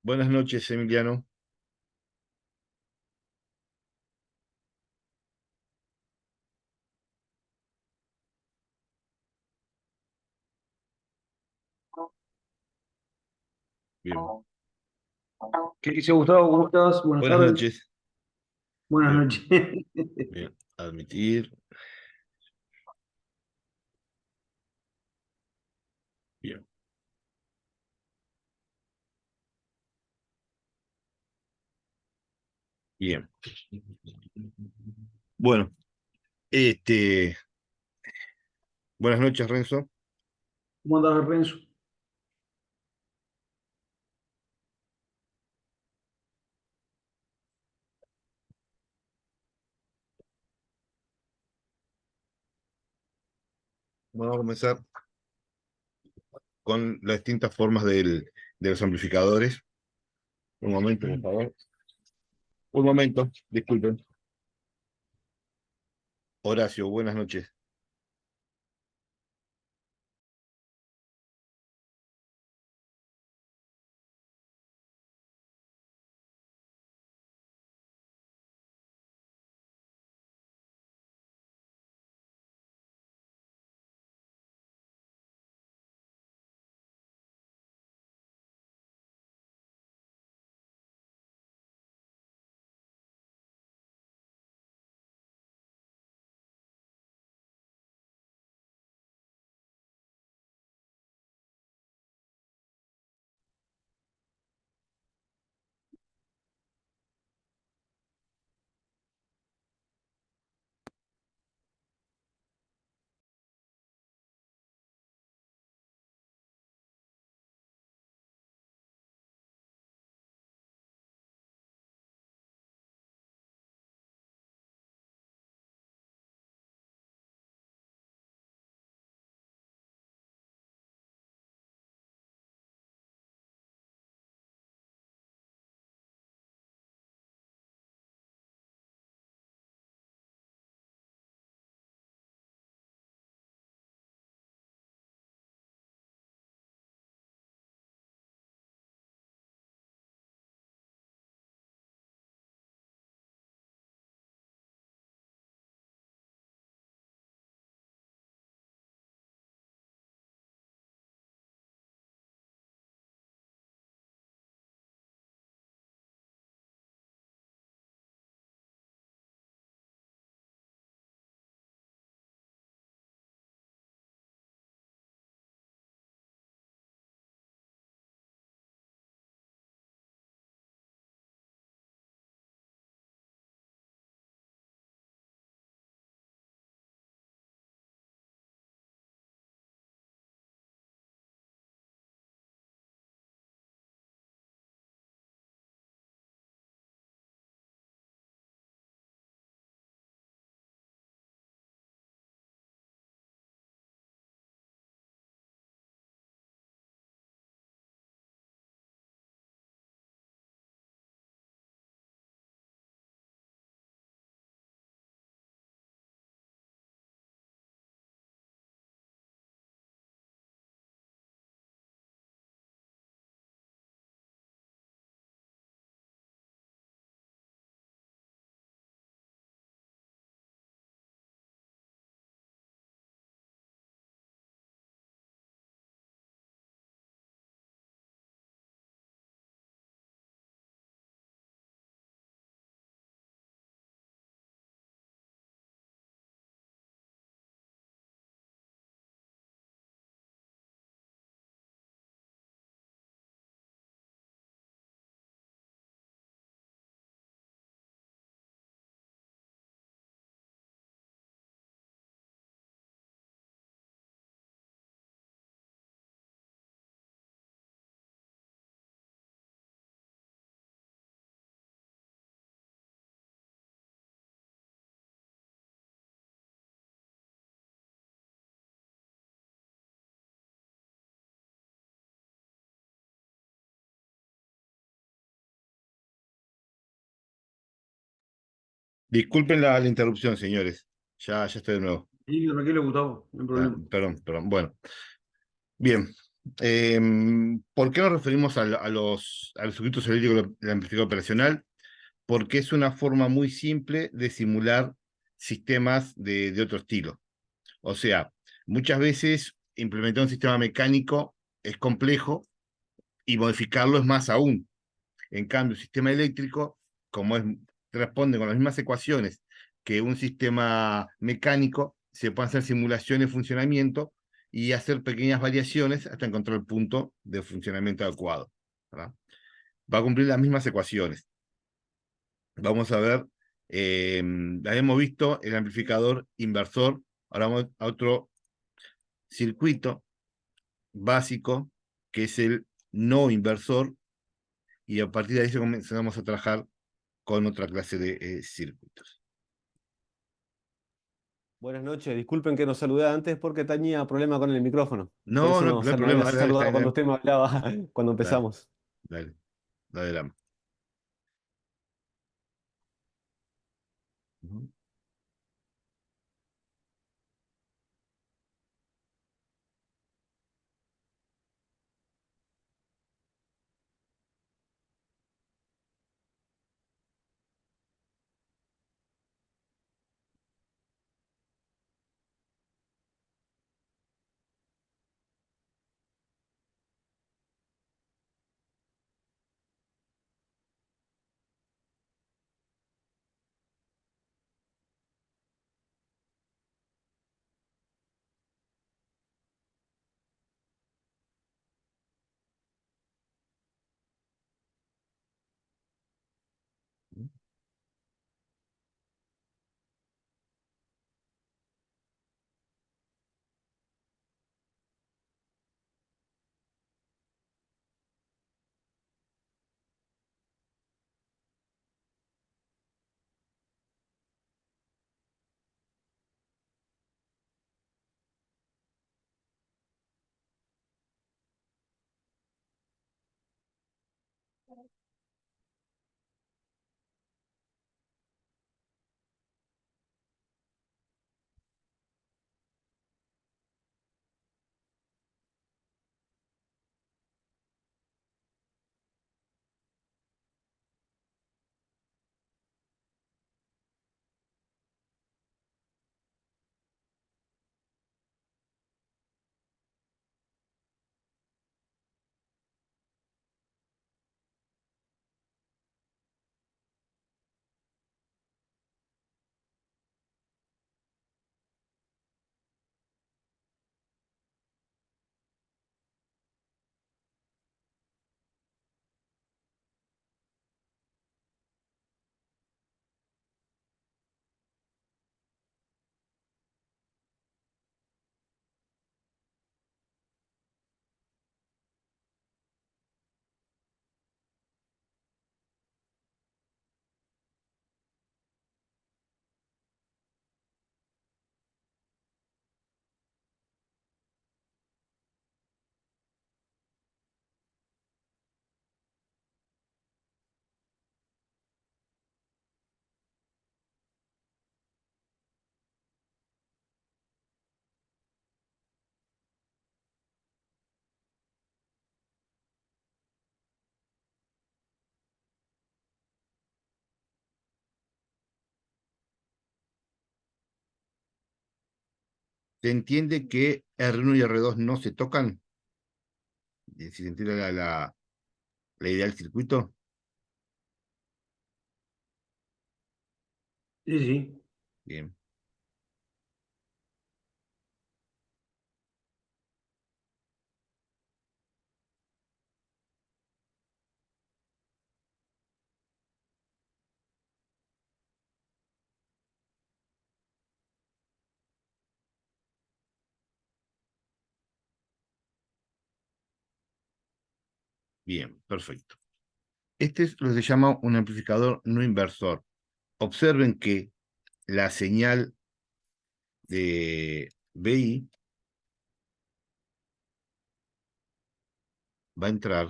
Buenas noches, Emiliano. Bien. ¿Qué dice Gustavo? ¿Cómo estás? Buenas Buenas tardes. noches. Buenas Bien, noches. bien. Admitir. Bien, bien. Bueno, este, buenas noches, Renzo. ¿Cómo andas, Renzo? Vamos a comenzar con las distintas formas de los amplificadores. Un momento, por favor. Un momento, disculpen. Horacio, buenas noches. Disculpen la interrupción, señores. Ya estoy de nuevo. Sí, tranquilo, Gustavo, no hay Ah, problema. perdón, perdón. Bueno, bien. ¿Por qué nos referimos a los circuitos eléctricos del amplificador operacional? Porque es una forma muy simple de simular sistemas de otro estilo. O sea, muchas veces implementar un sistema mecánico es complejo y modificarlo es más aún. En cambio, un sistema eléctrico, como responde con las mismas ecuaciones que un sistema mecánico, se pueden hacer simulaciones de funcionamiento y hacer pequeñas variaciones hasta encontrar el punto de funcionamiento adecuado, ¿verdad? Va a cumplir las mismas ecuaciones. Vamos a ver, habíamos visto el amplificador inversor, ahora vamos a otro circuito básico, que es el no inversor, y a partir de ahí comenzamos a trabajar con otra clase de circuitos. Buenas noches, disculpen que nos saludé antes porque tenía problema con el micrófono. Por No, eso no, no, no hay no había problema, dale, saludado cuando usted me hablaba, cuando dale, empezamos. dale, dale, dale. Ujú. ¿Se entiende que R1 y R2 no se tocan? Si se entiende la idea del circuito. Sí, sí. Bien, bien, perfecto. Este es lo que se llama un amplificador no inversor. Observen que la señal de BI va a entrar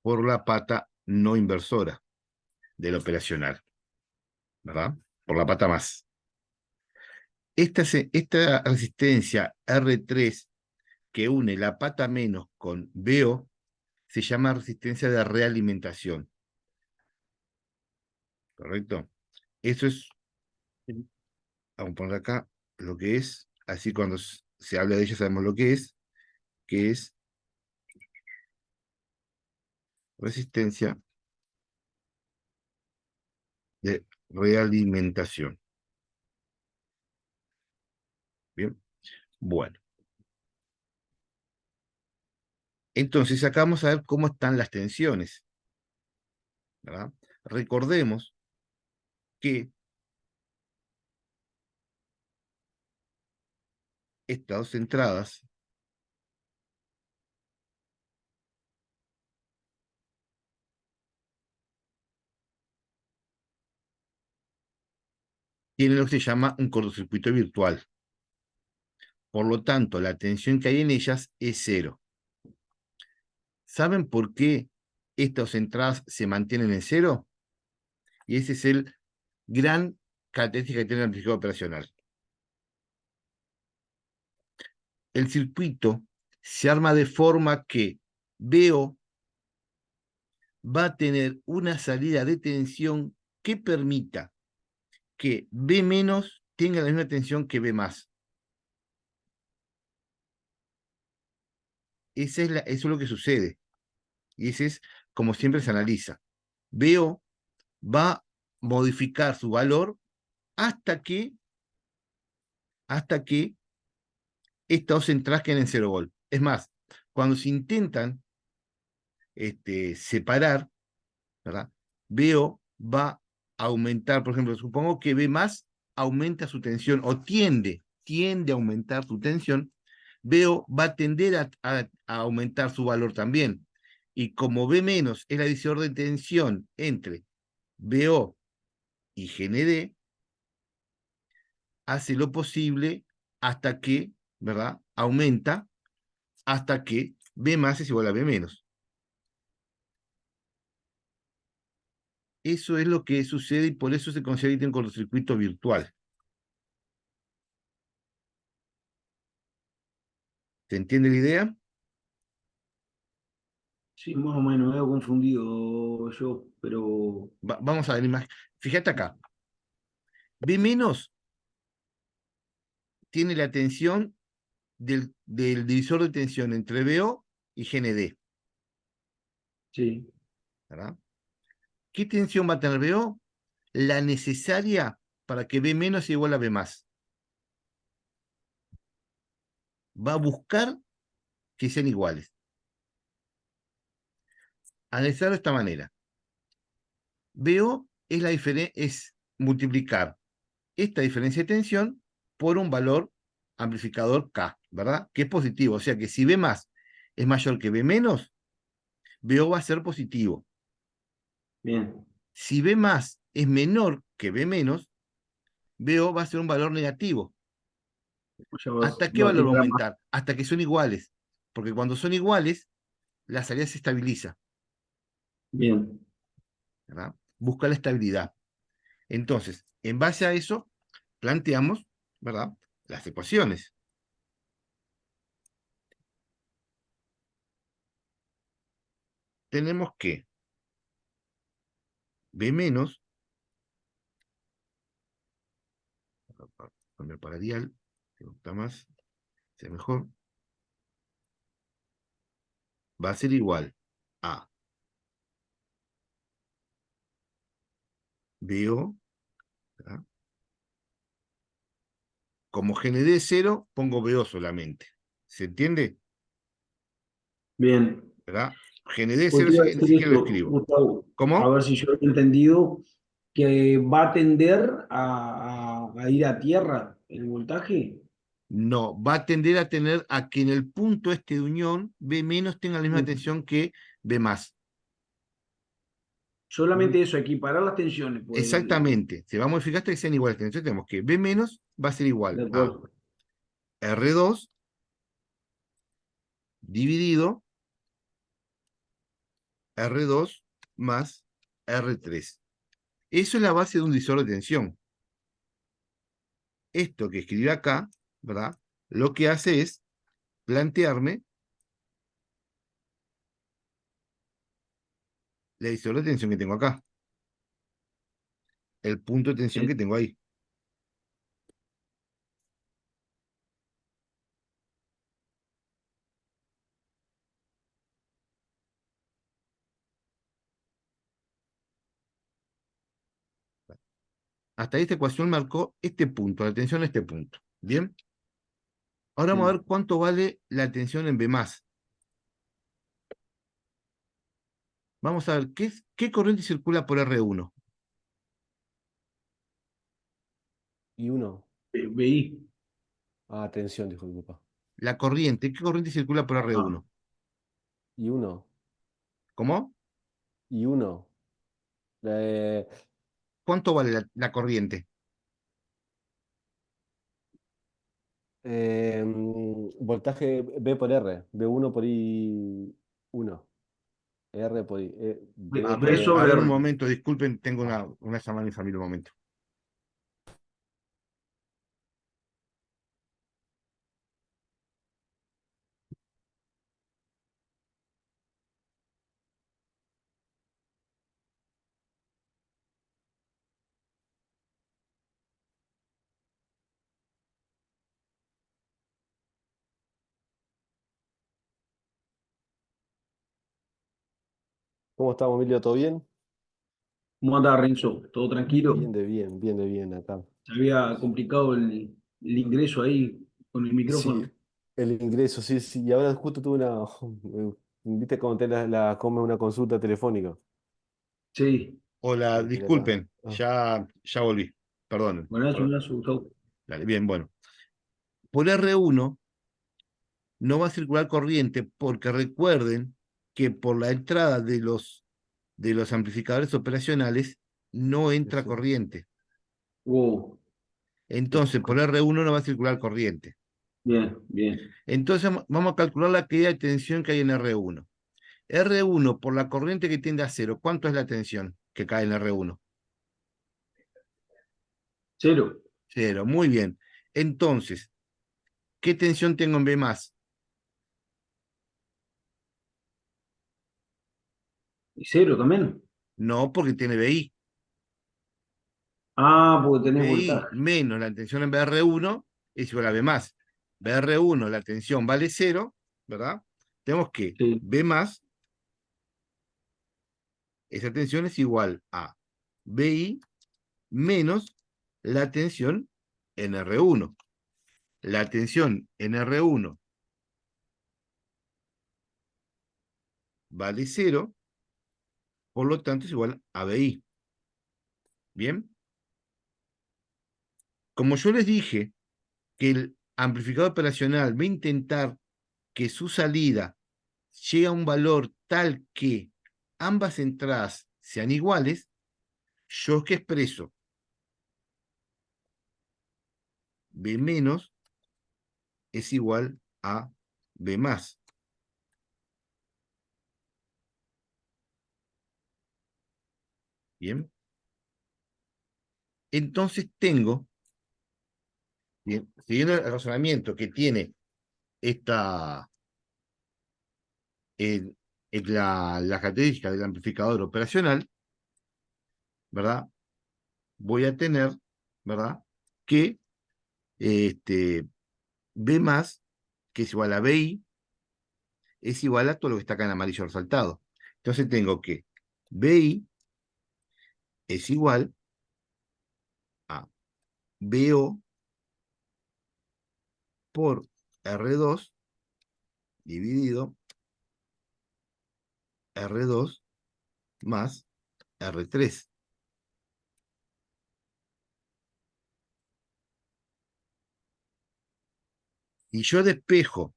por la pata no inversora del operacional, ¿verdad? Por la pata más. Esta resistencia R3 que une la pata menos con BO se llama resistencia de realimentación. ¿Correcto? Eso es, vamos a poner acá lo que es, así cuando se habla de ella sabemos lo que es resistencia de realimentación. Bien, bueno. Entonces acá vamos a ver cómo están las tensiones, ¿verdad? Recordemos que estas dos entradas tienen lo que se llama un cortocircuito virtual. Por lo tanto, la tensión que hay en ellas es cero. ¿Saben por qué estas entradas se mantienen en cero? Y ese es el gran característica que tiene el amplificador operacional. El circuito se arma de forma que VO va a tener una salida de tensión que permita que B menos tenga la misma tensión que B más. Eso es lo que sucede. Y ese es como siempre se analiza. VO va a modificar su valor hasta que estas dos entradas queden en 0 volt. Es más, cuando se intentan separar, ¿verdad? VO va a aumentar, por ejemplo, supongo que B más aumenta su tensión o tiende a aumentar su tensión, VO va a tender a aumentar su valor también. Y como B menos es la divisor de tensión entre VO y GND, hace lo posible hasta que, ¿verdad? Aumenta hasta que B más es igual a B menos. Eso es lo que sucede y por eso se considera un cortocircuito virtual. ¿Se entiende la idea? Sí, más o menos, medio confundido yo, pero Vamos a ver más. Fíjate acá. B menos tiene la tensión del divisor de tensión entre BO y GND. sí, ¿Verdad? ¿Qué tensión va a tener BO? La necesaria para que B menos sea igual a B más. Va a buscar que sean iguales. Analizarlo de esta manera. BO es multiplicar esta diferencia de tensión por un valor amplificador K, ¿verdad? Que es positivo. O sea que si B más es mayor que B menos, BO va a ser positivo. bien. Si B más es menor que B menos, BO va a ser un valor negativo. Ya ¿Hasta qué va a valor va a tirar más. aumentar? Hasta que son iguales. Porque cuando son iguales, la salida se estabiliza, Bien, ¿verdad? Busca la estabilidad. Entonces, en base a eso, planteamos, ¿verdad? Las ecuaciones. Tenemos que B menos, cambiar para dial, que me gusta más, sea mejor, va a ser igual a BO, ¿verdad? Como GND es 0, pongo BO solamente. ¿Se entiende? bien. ¿Verdad? GND es Pues 0, te iba a ni decir siquiera lo esto, escribo. Gustavo, a ¿Cómo? ver si yo he entendido que va a tender a ir a tierra el voltaje. No, va a tender a tener a que en el punto este de unión B menos tenga la misma Mm. tensión que B más. Solamente eso, equiparar las tensiones, pues, Exactamente. Se va a modificar hasta que sean iguales. Entonces tenemos que B menos va a ser de igual a acuerdo. R2 dividido R2 más R3. Eso es la base de un divisor de tensión. esto que escribí acá, ¿verdad? Lo que hace es plantearme la divisor de tensión que tengo acá, el punto de tensión que tengo ahí. Hasta ahí esta ecuación marcó este punto, la tensión a este punto. ¿Bien? Ahora vamos a ver cuánto vale la tensión en B+. Vamos a ver, ¿qué corriente circula por R1? Y uno. BI. Ah, tensión, dijo mi papá. La corriente, ¿qué corriente circula por Ah, R1? Y uno. ¿Cómo? Y uno. Eh, ¿Cuánto vale la corriente? voltaje B por R. B1 por I1. R por I. B por B A sobre ver un R. momento, disculpen, tengo una llamada de mi familia, un momento. ¿Cómo estamos, Emilio? ¿Todo bien? ¿Cómo anda, Renzo? ¿Todo tranquilo? Bien de bien acá. Se había complicado el ingreso ahí con el Sí, micrófono. el ingreso, sí, sí. Y ahora justo tuve una. ¿Viste cómo te come una consulta telefónica? Sí. Hola, Porque era la. disculpen, ya volví, perdón. Buenazo, buenazo, Gustavo. Dale, bien, bueno. Por R1 no va a circular corriente porque recuerden que por la entrada de los amplificadores operacionales no entra Sí, corriente. Wow. Entonces, por R1 no va a circular corriente. Bien, bien. Entonces, vamos a calcular la caída de tensión que hay en R1. R1 por la corriente que tiende a cero, ¿cuánto es la tensión que cae en R1? Cero. Cero, muy bien. Entonces, ¿qué tensión tengo en B+? ¿Y cero también? No, porque tiene BI. Ah, porque tenés BI voltaje. menos la tensión en BR1 es igual a B+. BR1, la tensión vale cero, ¿verdad? Tenemos que Sí. B+, esa tensión es igual a BI menos la tensión en R1. La tensión en R1 vale cero, por lo tanto es igual a BI. ¿Bien? Como yo les dije que el amplificador operacional va a intentar que su salida llegue a un valor tal que ambas entradas sean iguales, yo que expreso B menos es igual a B más. ¿Bien? Entonces tengo, bien, siguiendo el razonamiento que tiene esta, eh, la característica del amplificador operacional, ¿verdad? Voy a tener, ¿verdad? Que B más, que es igual a BI, es igual a todo lo que está acá en amarillo resaltado. Entonces tengo que BI es igual a BO por R2 dividido R2 más R3. Y yo despejo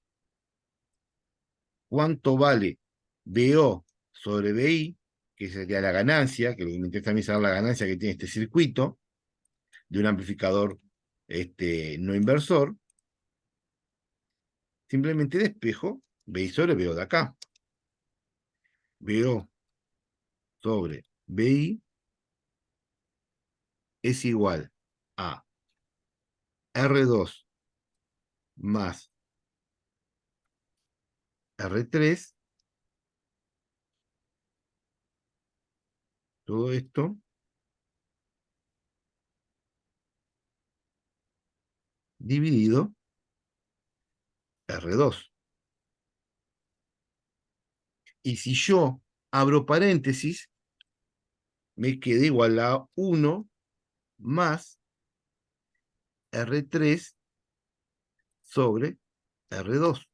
cuánto vale BO sobre BI, que sería la ganancia, que lo que me interesa a mí es saber la ganancia que tiene este circuito de un amplificador no inversor. Simplemente despejo BI sobre BO de acá. BO sobre BI es igual a R2 más R3, todo esto dividido R2. Y si yo abro paréntesis, me queda igual a 1 más R3 sobre R2.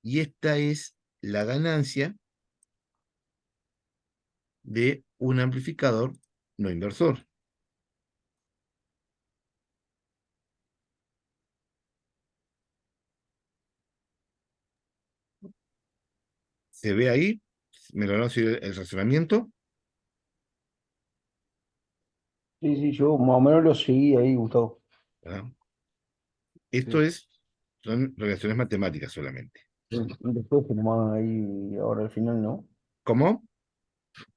Y esta es la ganancia de un amplificador no inversor. ¿Se ve ahí? ¿Me lograron seguir el razonamiento? Sí, sí, yo más o menos lo seguí ahí, Gustavo. ¿Verdad? Sí. Son relaciones matemáticas solamente. Un despeje nomás ahí ahora al final, ¿no? ¿Cómo?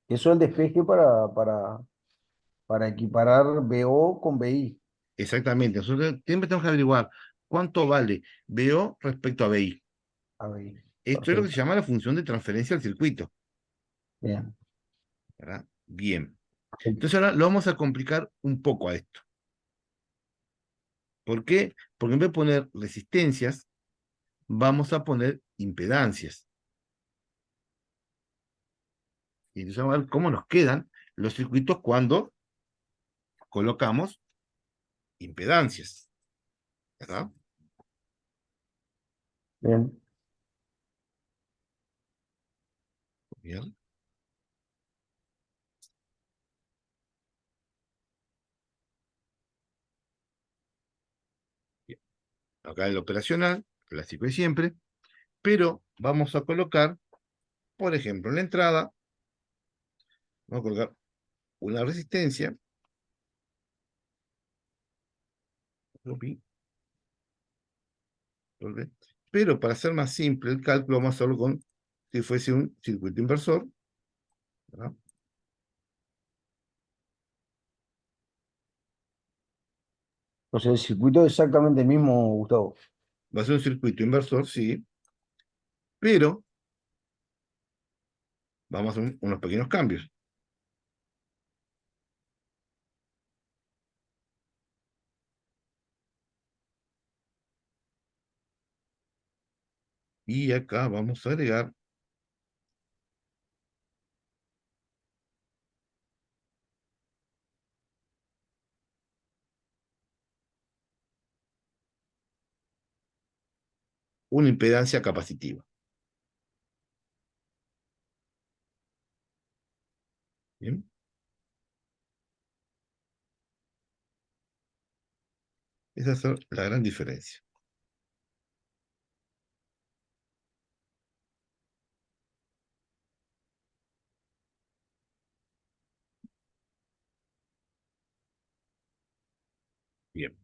Eso es el despeje para equiparar BO con BI. Exactamente. Nosotros siempre tenemos que averiguar cuánto vale BO respecto a BI. A BI. Esto es lo que se Perfecto. llama la función de transferencia al circuito. Bien. ¿Verdad? Bien. Entonces ahora lo vamos a complicar un poco a esto. ¿Por qué? Porque en vez de poner resistencias, vamos a poner impedancias. Y entonces vamos a ver cómo nos quedan los circuitos cuando colocamos impedancias. ¿Verdad? Bien. Bien. Bien. Acá el operacional, clásico de siempre, pero vamos a colocar, por ejemplo, en la entrada, vamos a colocar una resistencia, copy, pero para hacer más simple el cálculo, vamos a hacerlo con si fuese un circuito inversor, ¿verdad? O sea, el circuito es exactamente el mismo, Gustavo. Va a ser un circuito inversor, sí, pero vamos a hacer unos pequeños cambios. Y acá vamos a agregar una impedancia capacitiva. ¿Bien? Esa es la gran diferencia. Bien.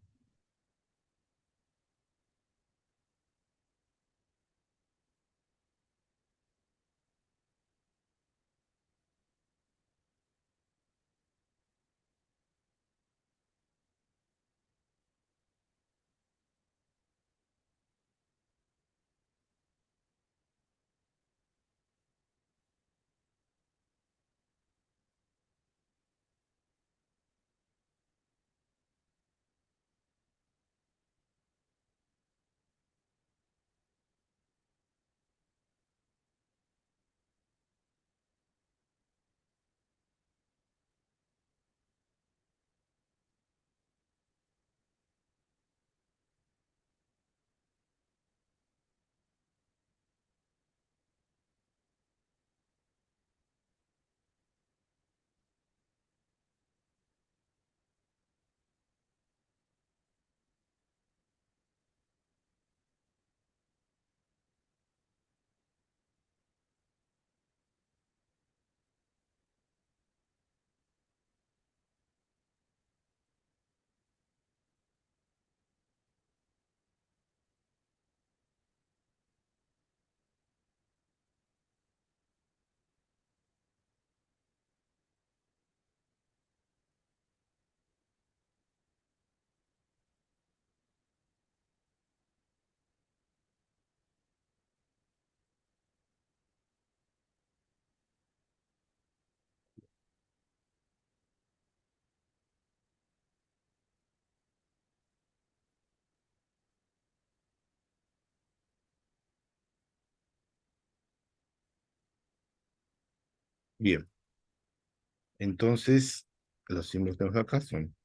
Bien. Entonces, los símbolos que tenemos acá son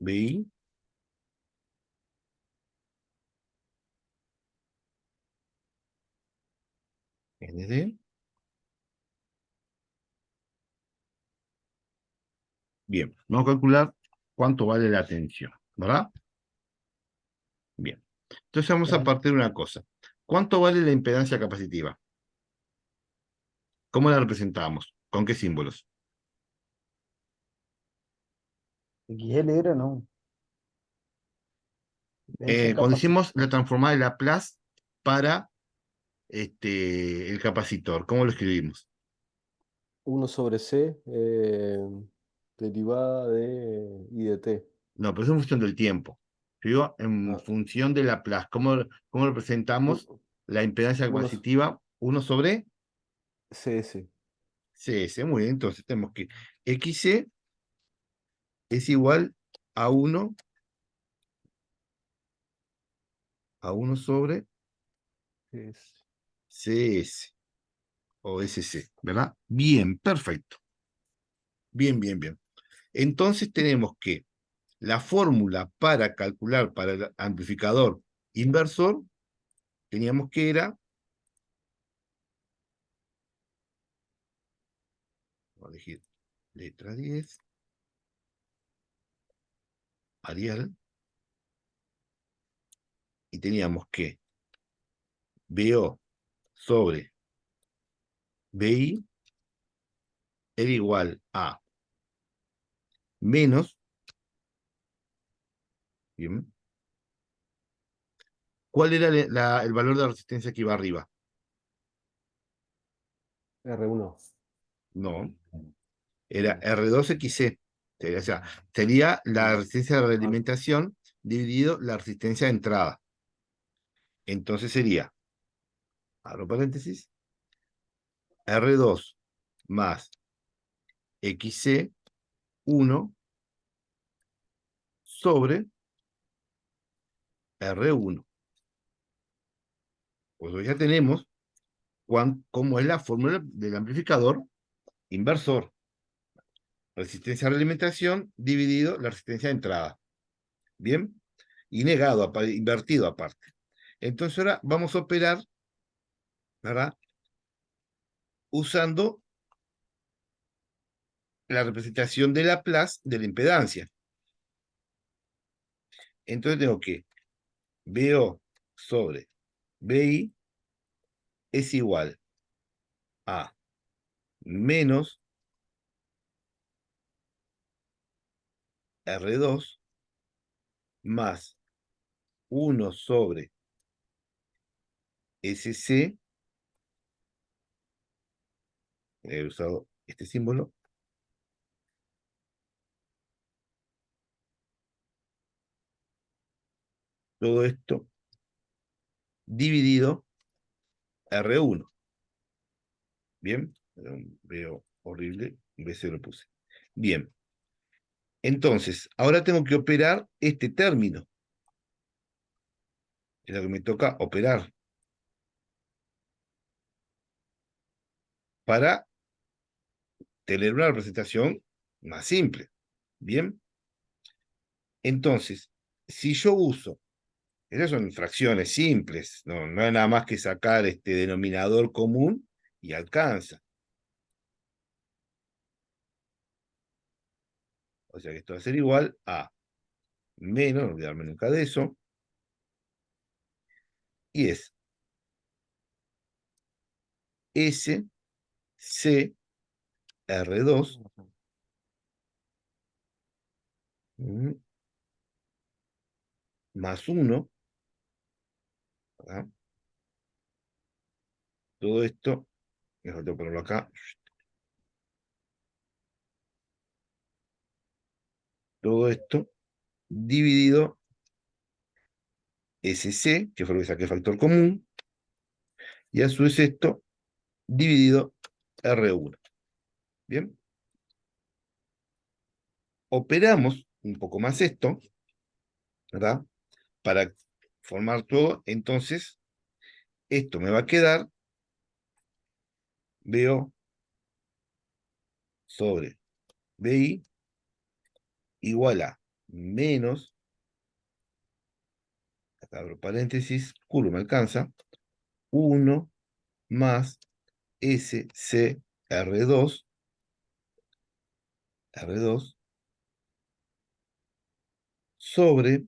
BI, ND. Bien, vamos a calcular cuánto vale la tensión, ¿verdad? Bien. Entonces vamos a partir de una cosa. ¿Cuánto vale la impedancia capacitiva? ¿Cómo la representamos? ¿Con qué símbolos? XL era, ¿no? Impedancia Cuando capacitiva. hicimos la transformada de Laplace para el capacitor, ¿cómo lo escribimos? 1 sobre C, derivada de I de T. No, pero es en función del tiempo. Yo digo, en Ah, función de Laplace, ¿cómo representamos u- la impedancia 1 capacitiva? 1 sobre CS. CS. Muy bien, entonces tenemos que XC es igual a 1 sobre Es CS o SC, ¿verdad? Bien, perfecto. Bien, bien, bien. Entonces tenemos que la fórmula para calcular para el amplificador inversor, teníamos que era, voy a elegir letra 10, Arial, y teníamos que BO sobre BI era igual a menos, bien, ¿cuál era el valor de resistencia que iba arriba? R1. No, era R2XC. O sea, sería la resistencia de Ah, realimentación dividido la resistencia de entrada. Entonces sería, abro paréntesis, R2 más XC1 sobre R1. Pues hoy ya tenemos cómo es la fórmula del amplificador inversor. Resistencia a realimentación dividido la resistencia de entrada. ¿Bien? Y negado, invertido aparte. Entonces ahora vamos a operar, ¿verdad? Usando la representación de Laplace de la impedancia. Entonces tengo que BO sobre BI es igual a menos R2 más 1 sobre SC, he usado este símbolo, todo esto dividido R1. Bien, veo horrible, BC lo puse. Bien, entonces, ahora tengo que operar este término, es lo que me toca operar, para tener una representación más simple. Bien, entonces, si yo uso, esas son fracciones simples, no hay nada más que sacar este denominador común y alcanza. O sea que esto va a ser igual a menos, no olvidarme nunca de eso, y es S, C, R2, más 1, ¿verdad? Todo esto, me faltó ponerlo acá, todo esto dividido SC, que fue lo que saqué factor común, y a su vez esto dividido R1. Bien, operamos un poco más esto, ¿verdad? Para formar todo, entonces esto me va a quedar BO sobre BI igual a menos, acá abro paréntesis, culo me alcanza, 1 más SCR2, R2, sobre,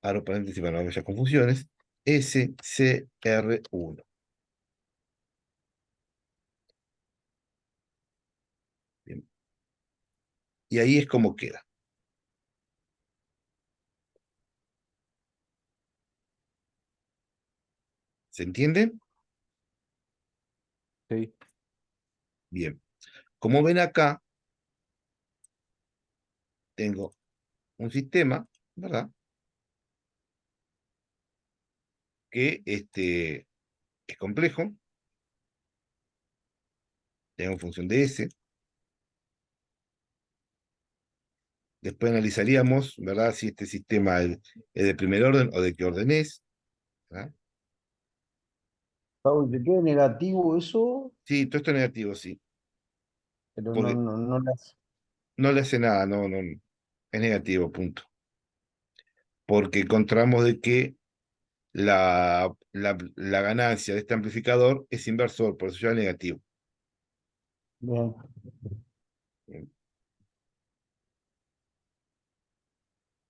abro paréntesis para no haya confusiones, SCR1. Bien. Y ahí es como queda. ¿Se entiende? Sí. Bien. Como ven acá, tengo un sistema, ¿verdad? Que es complejo. Tengo función de S. Después analizaríamos, ¿verdad? Si este sistema es de primer orden o de qué orden es, ¿verdad? Gustavo, ¿te queda negativo eso? Sí, todo esto es negativo, sí. Pero no, Porque no, no las. no le hace nada, no, es negativo, punto. Porque encontramos de que la ganancia de este amplificador es inversor, por eso ya es negativo. Bien.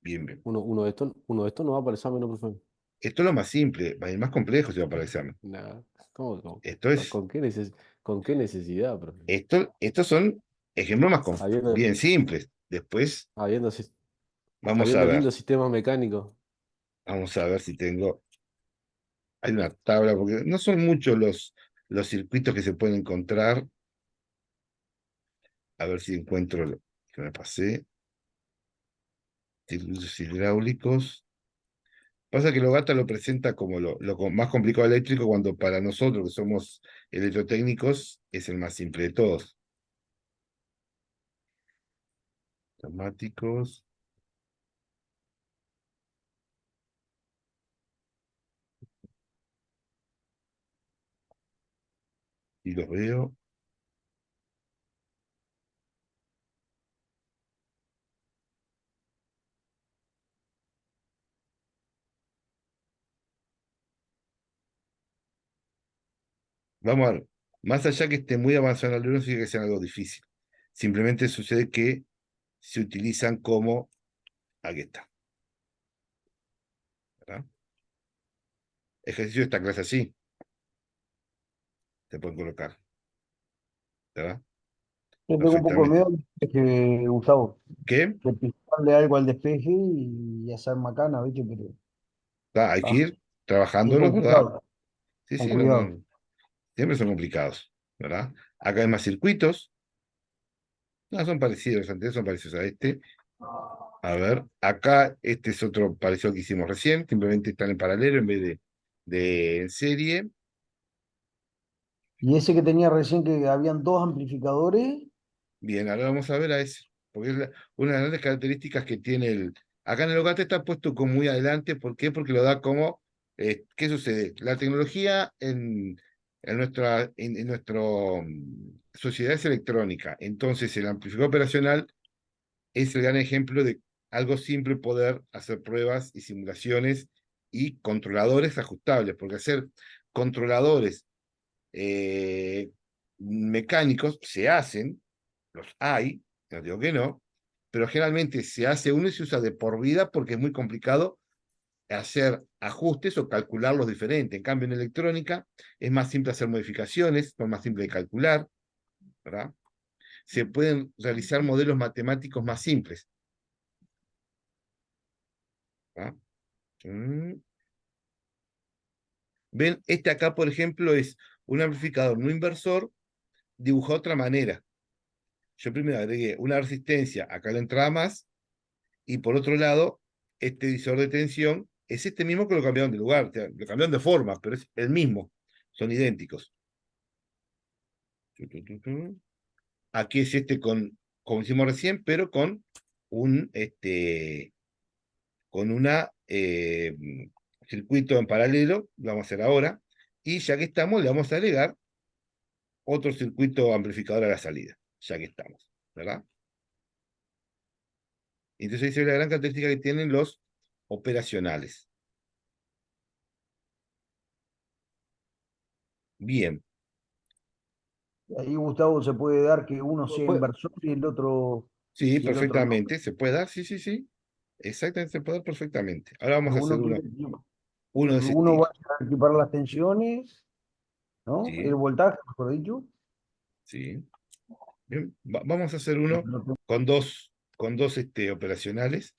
Bien, bien. Uno de estos no va a aparecer menos, profe. Esto es lo más simple, el más complejo se va para el examen. Nah, ¿cómo? Esto es, ¿Con qué necesidad, profe? estos son ejemplos Habiendo, bien simples. Después habiendo, sis- vamos a habiendo ver, lindos sistemas mecánicos. vamos a ver si tengo, hay una tabla, porque no son muchos los circuitos que se pueden encontrar. A ver si encuentro lo que me pasé. Circuitos hidráulicos. Pasa que Logata lo presenta como lo más complicado eléctrico cuando para nosotros que somos electrotécnicos es el más simple de todos. Automáticos. Y los veo. Vamos a ver. Más allá que esté muy avanzado en el algoritmo, no significa que sea algo difícil. Simplemente sucede que se utilizan como. Aquí está. ¿Verdad? Ejercicio de esta clase así. Se pueden colocar. ¿Verdad? Yo tengo un poco de Perfectamente. miedo Gustavo, ¿Qué? de pisarle algo al despeje y hacer macana, ¿viste? Pero Hay que ah, ir es trabajándolos, ¿verdad? complicado, Sí, con sí, cuidado. siempre son complicados, ¿verdad? Acá hay más circuitos. No, son parecidos, los anteriores son parecidos a este. A ver, acá este es otro parecido al que hicimos recién, simplemente están en paralelo en vez de en serie. Y ese que tenía recién que habían dos amplificadores, Bien, ahora vamos a ver a ese, porque es una de las grandes características que tiene el. Acá en el Ogata está puesto como muy adelante, ¿por qué? Porque lo da como. ¿Qué sucede? La tecnología en nuestro sociedad es electrónica, entonces el amplificador operacional es el gran ejemplo de algo simple poder hacer pruebas y simulaciones y controladores ajustables, porque hacer controladores mecánicos se hacen, los hay, no digo que no, pero generalmente se hace uno y se usa de por vida porque es muy complicado hacer ajustes o calcularlos diferentes. En cambio, en electrónica es más simple hacer modificaciones, es más simple de calcular, ¿verdad? Se pueden realizar modelos matemáticos más simples. ¿Verdad? Ven, este acá, por ejemplo, es un amplificador no inversor dibujado de otra manera. Yo primero agregué una resistencia, acá la entrada más, y por otro lado, este divisor de tensión es este mismo que lo cambiaron de lugar, o sea, lo cambiaron de forma, pero es el mismo, son idénticos. Aquí es como hicimos recién, pero con con una circuito en paralelo, lo vamos a hacer ahora, y ya que estamos, le vamos a agregar otro circuito amplificador a la salida, ya que estamos, ¿verdad? Entonces esa es la gran característica que tienen los operacionales. Bien, Ahí, Gustavo, se puede dar que uno sea Pues, inversor sí, y el otro no. perfectamente, se puede dar, sí, sí, sí, exactamente, se puede dar perfectamente. Ahora vamos Pero a hacer uno de ese uno va estilo, a equipar las tensiones, ¿no? El ¿sí? voltaje, mejor dicho. Sí. Bien, vamos a hacer Y uno el otro- con dos operacionales,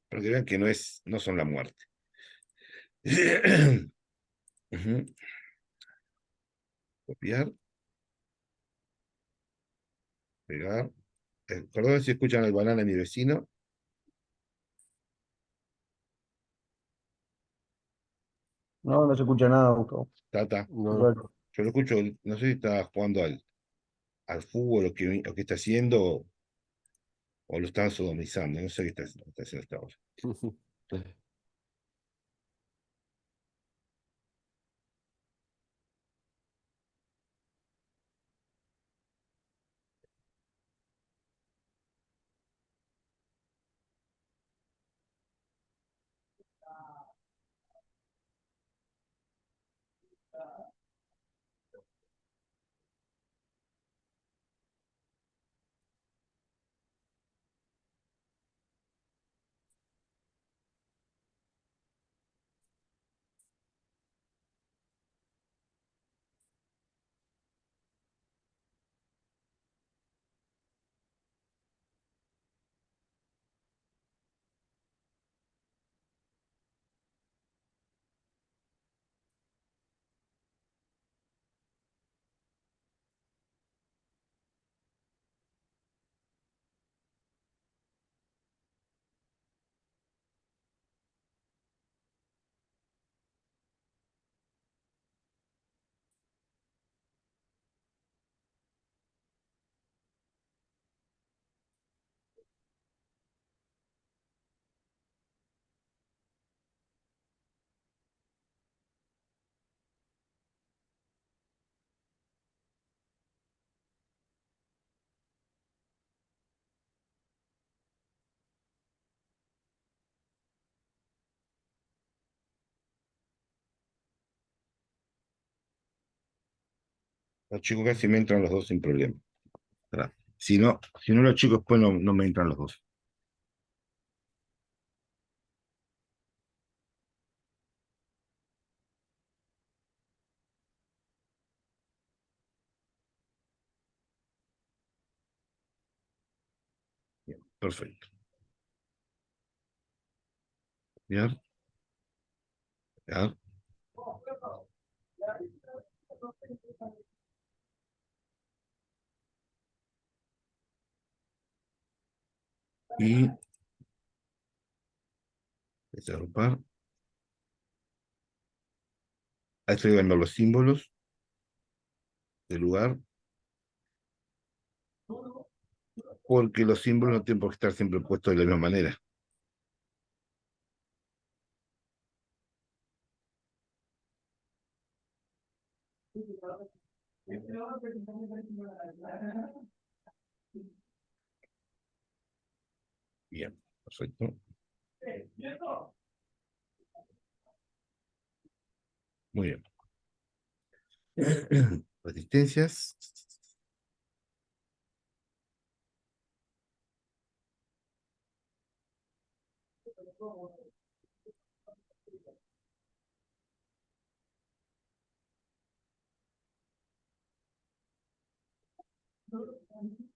para que vean que no son la muerte. Ujú. Copiar, pegar. Perdón si escuchan el banana de mi vecino. No, no se escucha nada, Gustavo. Tata. no. Yo lo escucho, no sé si está jugando al fútbol o qué está haciendo, o lo están sodomizando, no sé qué está haciendo hasta ahora. Los chicos casi me entran los dos sin problema. ¿Verdad? Si no los chicos después no me entran los dos. Bien, perfecto. Bien, ya. Y desagrupar. Ahí estoy viendo los símbolos del lugar, porque los símbolos no tienen por qué estar siempre puestos de la misma manera. Bien, perfecto. Muy bien. Resistencias.